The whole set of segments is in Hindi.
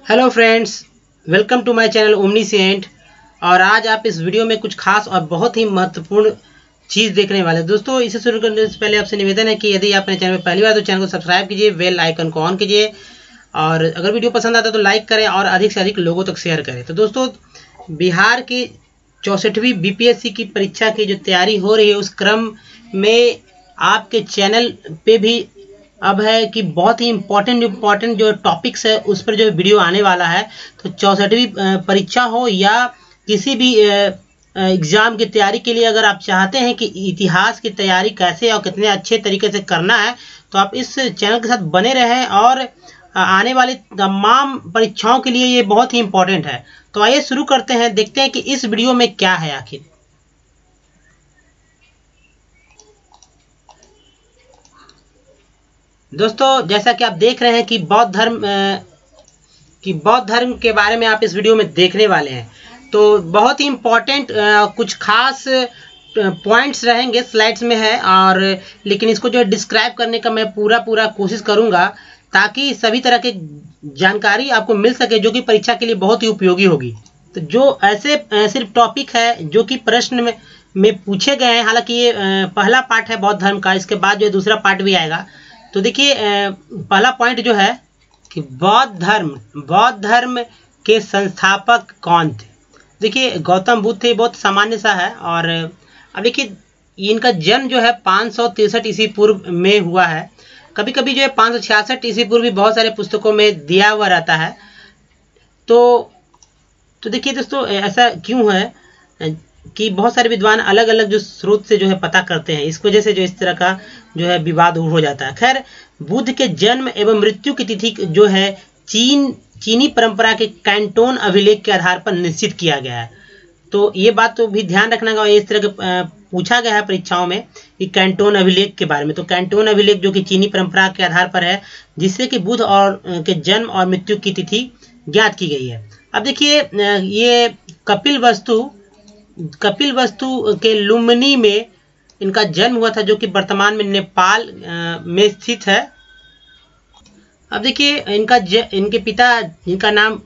Hello friends, welcome to my channel omniscient. और आज आप इस वीडियो में कुछ खास और बहुत ही महत्वपूर्ण चीज़ देखने वाले हैं। दोस्तों, इसे शुरू करने से पहले आपसे निवेदन है कि यदि आप अपने चैनल में पहली बार तो चैनल को सब्सक्राइब कीजिए, बेल आइकन को ऑन कीजिए और अगर वीडियो पसंद आता है तो लाइक करें और अधिक से अधिक लोगों तक शेयर करें। तो दोस्तों, बिहार की 64वीं बीपीएससी की परीक्षा की जो तैयारी हो रही है उस क्रम में आपके चैनल पे भी अब है कि बहुत ही इम्पोर्टेंट जो टॉपिक्स है उस पर जो वीडियो आने वाला है। तो 64वीं परीक्षा हो या किसी भी एग्ज़ाम की तैयारी के लिए अगर आप चाहते हैं कि इतिहास की तैयारी कैसे और कितने अच्छे तरीके से करना है तो आप इस चैनल के साथ बने रहें और आने वाली तमाम परीक्षाओं के लिए ये बहुत ही इम्पोर्टेंट है। तो आइए शुरू करते हैं, देखते हैं कि इस वीडियो में क्या है आखिर। दोस्तों, जैसा कि आप देख रहे हैं कि बौद्ध धर्म के बारे में आप इस वीडियो में देखने वाले हैं। तो बहुत ही इम्पोर्टेंट कुछ खास पॉइंट्स रहेंगे स्लाइड्स में है, और लेकिन इसको जो है डिस्क्राइब करने का मैं पूरा कोशिश करूंगा ताकि सभी तरह की जानकारी आपको मिल सके जो कि परीक्षा के लिए बहुत ही उपयोगी होगी। तो जो ऐसे सिर्फ टॉपिक है जो कि प्रश्न में पूछे गए हैं, हालांकि ये पहला पार्ट है बौद्ध धर्म का, इसके बाद जो है दूसरा पार्ट भी आएगा। तो देखिए, पहला पॉइंट जो है कि बौद्ध धर्म के संस्थापक कौन थे। देखिए, गौतम बुद्ध थे, बहुत सामान्य सा है। और अब देखिए, इनका जन्म जो है 563 ईस्वी पूर्व में हुआ है। कभी कभी जो है 566 ईस्वी पूर्व भी बहुत सारे पुस्तकों में दिया हुआ रहता है। तो देखिए दोस्तों, ऐसा क्यों है कि बहुत सारे विद्वान अलग अलग जो स्रोत से जो है पता करते हैं, इस वजह से जो इस तरह का जो है विवाद हो जाता है। खैर, बुद्ध के जन्म एवं मृत्यु की तिथि जो है चीनी परंपरा के कैंटोन अभिलेख के आधार पर निश्चित किया गया है। तो ये बात तो भी ध्यान रखना होगा, इस तरह के पूछा गया है परीक्षाओं में कि कैंटोन अभिलेख के बारे में। तो कैंटोन अभिलेख जो कि चीनी परंपरा के आधार पर है, जिससे कि बुद्ध और के जन्म और मृत्यु की तिथि ज्ञात की गई है। अब देखिए, ये कपिल वस्तु के लुम्बिनी में इनका जन्म हुआ था, जो कि वर्तमान में नेपाल में स्थित है। अब देखिए, इनके पिता, जिनका नाम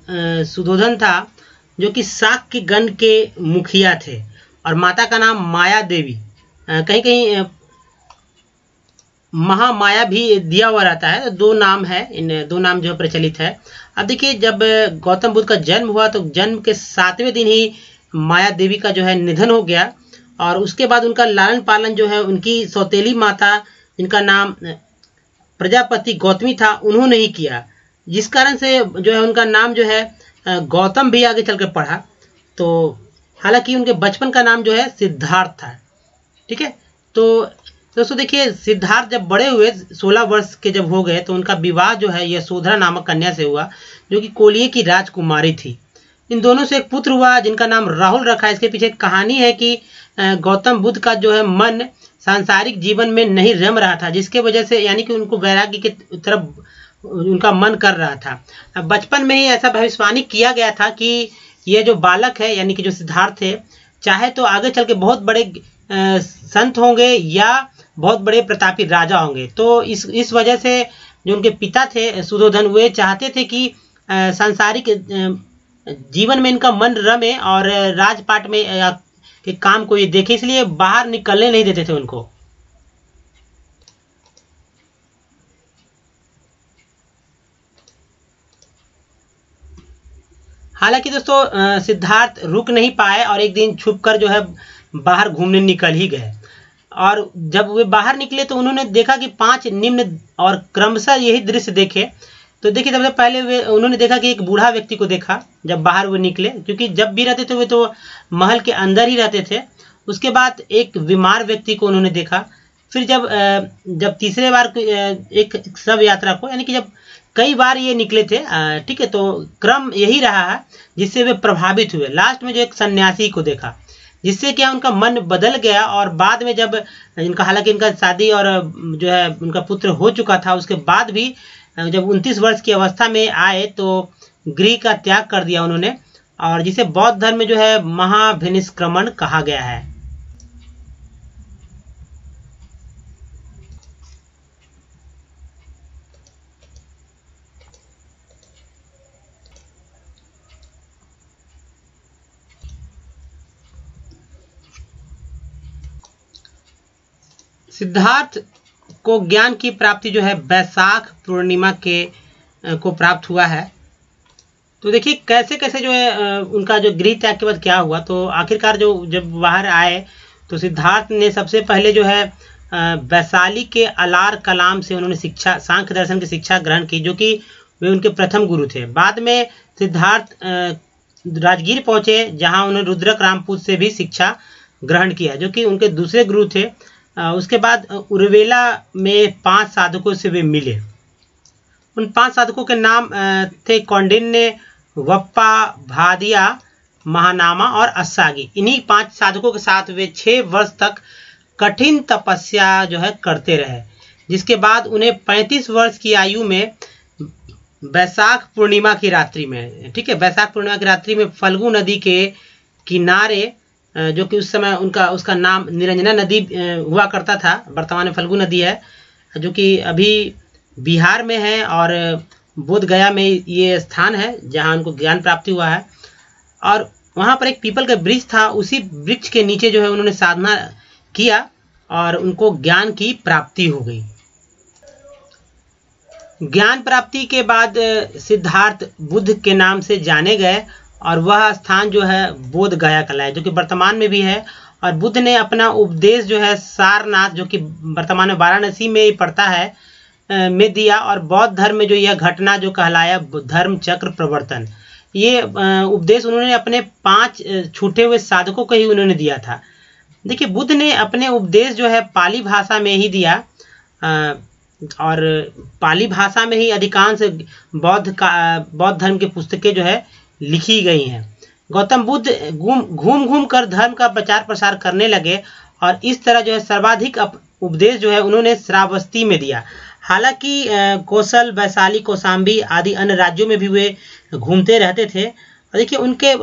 सुधोधन था, जो कि शाक्य गण के मुखिया थे, और माता का नाम माया देवी, कहीं कहीं महामाया भी दिया हुआ रहता है। दो नाम है, इन दो नाम जो प्रचलित है। अब देखिए, जब गौतम बुद्ध का जन्म हुआ तो जन्म के 7वें दिन ही माया देवी का जो है निधन हो गया, और उसके बाद उनका लालन पालन जो है उनकी सौतेली माता, जिनका नाम प्रजापति गौतमी था, उन्होंने ही किया, जिस कारण से जो है उनका नाम जो है गौतम भी आगे चल कर पढ़ा। तो हालांकि उनके बचपन का नाम जो है सिद्धार्थ था। ठीक है। तो दोस्तों देखिए, सिद्धार्थ जब बड़े हुए, 16 वर्ष के जब हो गए, तो उनका विवाह जो है यशोधरा नामक कन्या से हुआ, जो कि कोलिये की राजकुमारी थी। इन दोनों से एक पुत्र हुआ जिनका नाम राहुल रखा। इसके पीछे एक कहानी है कि गौतम बुद्ध का जो है मन सांसारिक जीवन में नहीं रम रहा था, जिसके वजह से यानी कि उनको वैराग्य की तरफ उनका मन कर रहा था। बचपन में ही ऐसा भविष्यवाणी किया गया था कि ये जो बालक है, यानी कि जो सिद्धार्थ है, चाहे तो आगे चल के बहुत बड़े संत होंगे या बहुत बड़े प्रतापी राजा होंगे। तो इस वजह से जो उनके पिता थे सुधोधन, वे चाहते थे कि सांसारिक जीवन में इनका मन रमे और राजपाट में के काम को ये देखे, इसलिए बाहर निकलने नहीं देते थे उनको। हालांकि दोस्तों, सिद्धार्थ रुक नहीं पाए और एक दिन छुपकर जो है बाहर घूमने निकल ही गए। और जब वे बाहर निकले तो उन्होंने देखा कि 5 निम्न और क्रमशः यही दृश्य देखे। तो देखिए, सबसे पहले उन्होंने देखा कि एक बूढ़ा व्यक्ति को देखा जब बाहर वो निकले, क्योंकि जब भी रहते थे वे तो महल के अंदर ही रहते थे। उसके बाद एक बीमार व्यक्ति को उन्होंने देखा। फिर जब तीसरे बार एक शव यात्रा को, यानी कि जब कई बार ये निकले थे, ठीक है, तो क्रम यही रहा है जिससे वे प्रभावित हुए। लास्ट में जो एक सन्यासी को देखा, जिससे क्या उनका मन बदल गया। और बाद में जब हालांकि इनका शादी और जो है उनका पुत्र हो चुका था, उसके बाद भी जब 29 वर्ष की अवस्था में आए तो गृह का त्याग कर दिया उन्होंने, और जिसे बौद्ध धर्म में जो है महाभिनिष्क्रमण कहा गया है। सिद्धार्थ को ज्ञान की प्राप्ति जो है वैशाख पूर्णिमा के को प्राप्त हुआ है। तो देखिए कैसे कैसे जो है उनका जो गृह त्याग के बाद क्या हुआ। तो आखिरकार जो जब बाहर आए तो सिद्धार्थ ने सबसे पहले जो है वैशाली के अलार कलाम से उन्होंने शिक्षा सांख्य दर्शन की शिक्षा ग्रहण की, जो कि वे उनके प्रथम गुरु थे। बाद में सिद्धार्थ राजगीर पहुंचे, जहां उन्होंने रुद्रक रामपूत से भी शिक्षा ग्रहण किया, जो कि उनके दूसरे गुरु थे। उसके बाद उर्वेला में 5 साधकों से वे मिले। उन 5 साधकों के नाम थे कौंडिन्य, वप्पा, भादिया, महानामा और अस्सागी। इन्हीं 5 साधकों के साथ वे 6 वर्ष तक कठिन तपस्या जो है करते रहे, जिसके बाद उन्हें 35 वर्ष की आयु में वैशाख पूर्णिमा की रात्रि में, ठीक है, वैशाख पूर्णिमा की रात्रि में फल्गु नदी के किनारे, जो कि उस समय उसका नाम निरंजना नदी हुआ करता था, वर्तमान में फल्गु नदी है, जो कि अभी बिहार में है, और बोध गया में ये स्थान है जहां उनको ज्ञान प्राप्ति हुआ है। और वहां पर एक पीपल का वृक्ष था, उसी वृक्ष के नीचे जो है उन्होंने साधना किया और उनको ज्ञान की प्राप्ति हो गई। ज्ञान प्राप्ति के बाद सिद्धार्थ बुद्ध के नाम से जाने गए, और वह स्थान जो है बोध गया कला है, जो कि वर्तमान में भी है। और बुद्ध ने अपना उपदेश जो है सारनाथ, जो कि वर्तमान में वाराणसी में ही पड़ता है, में दिया। और बौद्ध धर्म में जो यह घटना जो कहलाया धर्म चक्र प्रवर्तन, ये उपदेश उन्होंने अपने 5 छूटे हुए साधकों को ही उन्होंने दिया था। देखिए बुद्ध ने अपने उपदेश जो है पाली भाषा में ही दिया, और पाली भाषा में ही अधिकांश बौद्ध धर्म की पुस्तकें जो है लिखी गई हैं। गौतम बुद्ध घूम घूम कर धर्म का प्रचार प्रसार करने लगे, और इस तरह जो है सर्वाधिक उपदेश जो है उन्होंने श्रावस्ती में दिया। हालांकि कौशल, वैशाली, कौशाम्बी आदि अन्य राज्यों में भी वे घूमते रहते थे। और देखिए उनके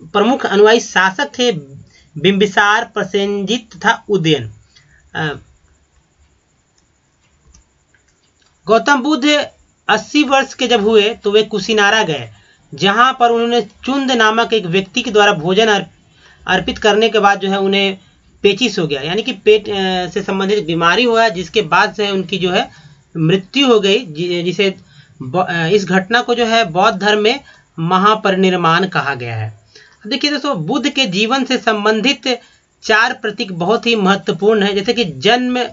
प्रमुख अनुयायी शासक थे बिंबिसार, प्रसेनजित तथा उदयन। गौतम बुद्ध 80 वर्ष के जब हुए तो वे कुशीनारा गए, जहां पर उन्होंने चुंद नामक एक व्यक्ति के द्वारा भोजन अर्पित करने के बाद जो है उन्हें पेचिस हो गया, यानी कि पेट से संबंधित बीमारी हुआ, जिसके बाद से उनकी जो है मृत्यु हो गई, जिसे इस घटना को जो है बौद्ध धर्म में महापरिनिर्वाण कहा गया है। देखिए दोस्तों, बुद्ध के जीवन से संबंधित 4 प्रतीक बहुत ही महत्वपूर्ण है, जैसे कि जन्म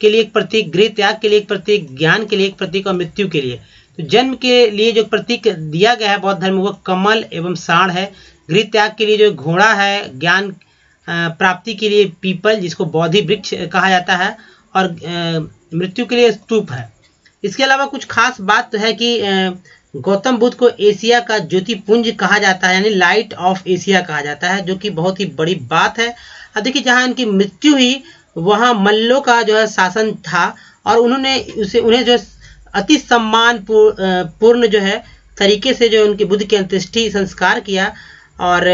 के लिए एक प्रतीक, गृह त्याग के लिए एक प्रतीक, ज्ञान के लिए एक प्रतीक और मृत्यु के लिए। तो जन्म के लिए जो प्रतीक दिया गया है बौद्ध धर्म में वो कमल एवं साढ़ है। गृह त्याग के लिए जो घोड़ा है, ज्ञान प्राप्ति के लिए पीपल, जिसको बोधि वृक्ष कहा जाता है, और मृत्यु के लिए स्तूप है। इसके अलावा कुछ खास बात है कि गौतम बुद्ध को एशिया का ज्योतिपुंज कहा जाता है, यानी लाइट ऑफ एशिया कहा जाता है, जो कि बहुत ही बड़ी बात है। अब देखिए जहाँ इनकी मृत्यु हुई वहाँ मल्लों का जो है शासन था, और उन्हें जो अति सम्मान पूर्ण जो है तरीके से जो उनके बुद्ध के अंत्येष्टि संस्कार किया। और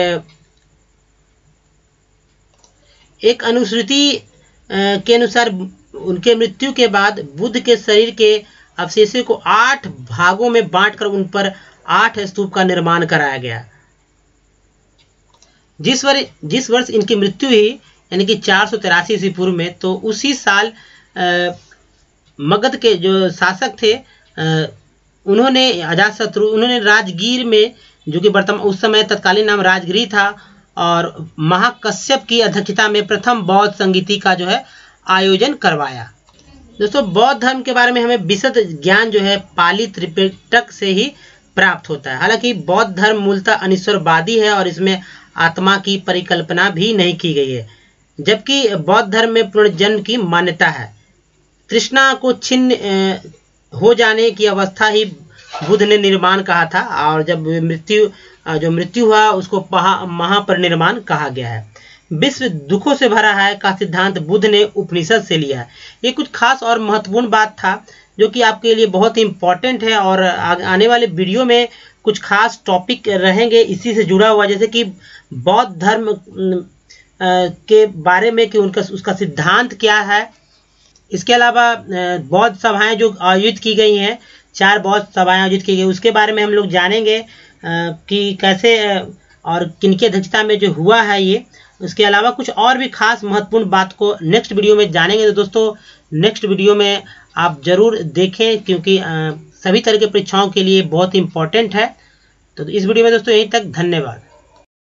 एक अनुश्रुति के अनुसार उनके मृत्यु के बाद बुद्ध के शरीर के अवशेषों को 8 भागों में बांटकर उन पर 8 स्तूप का निर्माण कराया गया। जिस वर्ष इनकी मृत्यु हुई, यानी कि 483 ईस्वी पूर्व में, तो उसी साल मगध के जो शासक थे उन्होंने अजातशत्रु, उन्होंने राजगीर में, जो कि वर्तमान उस समय तत्कालीन नाम राजगिरी था, और महाकश्यप की अध्यक्षता में प्रथम बौद्ध संगीति का जो है आयोजन करवाया। दोस्तों बौद्ध धर्म के बारे में हमें विशद ज्ञान जो है पाली त्रिपिटक से ही प्राप्त होता है। हालांकि बौद्ध धर्म मूलतः अनिश्वरवादी है और इसमें आत्मा की परिकल्पना भी नहीं की गई है, जबकि बौद्ध धर्म में पुनर्जन्म की मान्यता है। तृष्णा को छिन्न हो जाने की अवस्था ही बुद्ध ने निर्माण कहा था, और जब मृत्यु हुआ उसको महापरिनिर्वाण कहा गया है। विश्व दुखों से भरा है का सिद्धांत बुद्ध ने उपनिषद से लिया है। ये कुछ खास और महत्वपूर्ण बात था जो कि आपके लिए बहुत ही इम्पोर्टेंट है, और आने वाले वीडियो में कुछ खास टॉपिक रहेंगे इसी से जुड़ा हुआ, जैसे कि बौद्ध धर्म के बारे में कि उसका सिद्धांत क्या है। इसके अलावा बौद्ध सभाएं जो आयोजित की गई हैं, 4 बौद्ध सभाएं आयोजित की गई, उसके बारे में हम लोग जानेंगे कि कैसे और किनकी अध्यक्षता में जो हुआ है ये। उसके अलावा कुछ और भी खास महत्वपूर्ण बात को नेक्स्ट वीडियो में जानेंगे। तो दोस्तों नेक्स्ट वीडियो में आप जरूर देखें, क्योंकि सभी तरह के परीक्षाओं के लिए बहुत इंपॉर्टेंट है। तो इस वीडियो में दोस्तों यहीं तक, धन्यवाद।